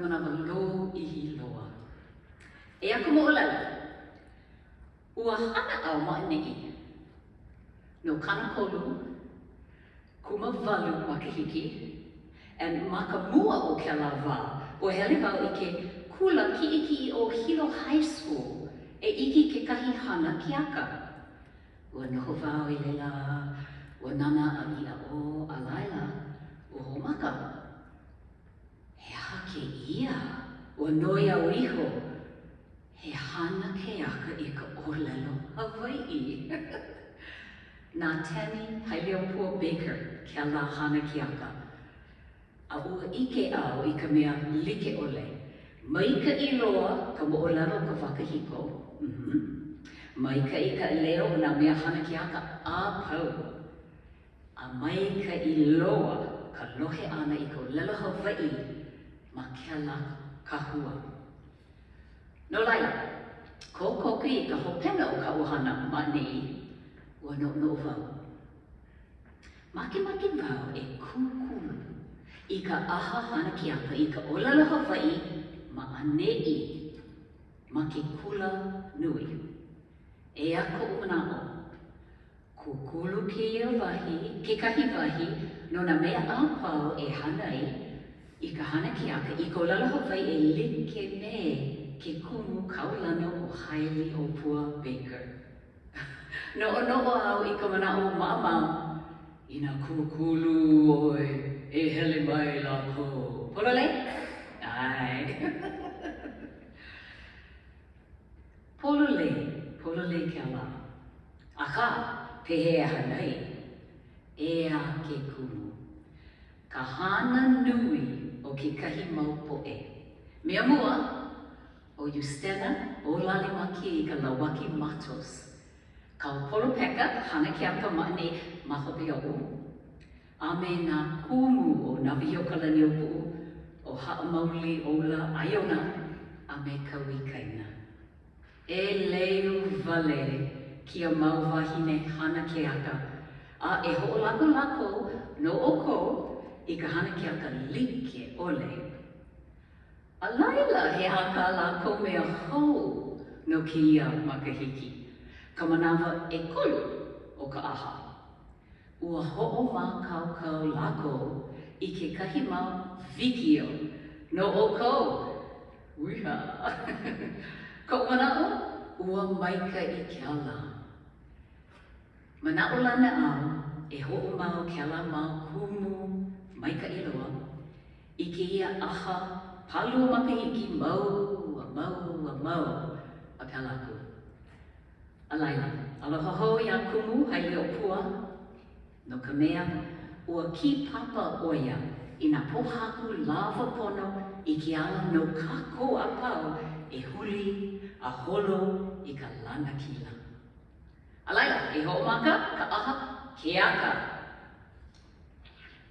manawa lo ihi loa. E aku mo olala, ua hana au ma'anei. No kana kolu, kuma walu makahiki, and maka mua o ke ala wā, o hele wau i ke kula ki'iki o Hilo High School, e iki ke kahi hana KEAKA. Ua noho wau i lela, ua nana a ia o a laila, ua homaka. He aha ke ia, ua noi au iho, he hana KEAKA i ka ōlelo Hawaii. Nā Tani Hailiʻōpua Baker ke ala hana KEAKA. A ua ike au i ka mea like ole. Maika i loa ka mo'olelo ka whakahiko. Maika i ka leo o nā mea hana KEAKA a pau. A maika i loa ka lohe ana i ka lelo Hawaii ma ke ala kahua. No laila, ko koki i ka hopena o ka ohana ma'anei. Ua no wau. Maki wau e kukulu i ka aha hana KEAKA i ka ōlelo Hawaii ma'anei ma ke kula nui. E ako umanao, kukulu ke ia wahi, ke kahi wahi, no na mea āpau e hanai i ka hana KEAKA i ka ōlelo Hawaii e like me ke kumu kaulano o Hailiʻōpua Baker. No'o au i ka mana'o ma'amau i nā kukulu oi e hele mai lako. Polole? Ai. Polole ke ala. Aka, pehe e hanai. E a ke kumu. Ka hana nui o ke kahi mau po'e. Mea mua, o Justena o Lalimaki i ka lawaki matos. Ka polo peka, hana KEAKA ma'anei mahopi o'u. A me nā kumu o Nawihiokalani opu'u, o Ha'amauli ola Aiona, a me kawi kaina. E leu wale kia mau wahine hana KEAKA, a e ho'olako no oko i ka hana KEAKA like ole. A laila he haka lako mea hou no ki ia makahiki. Ka manawa e kolu o ka aha. Ua ho'o mākaukau lako i ke kahi mau vikio no o kou. Uiha! Ko mana'o, ua maika i ke ala. Mana'o lana au e ho'o mau ke ala mau kumu maika i loa i ke ia aha palu makahiki mau a pelaku. Alaila, aloha hou ia kumu Hailiʻōpua, no ka mea, ua ki papa oia i nā pohaku lava pono i ke ala no kako a pau e huli a holo i ka lana kila. Alaila, e ho'omaka ka aha KEAKA.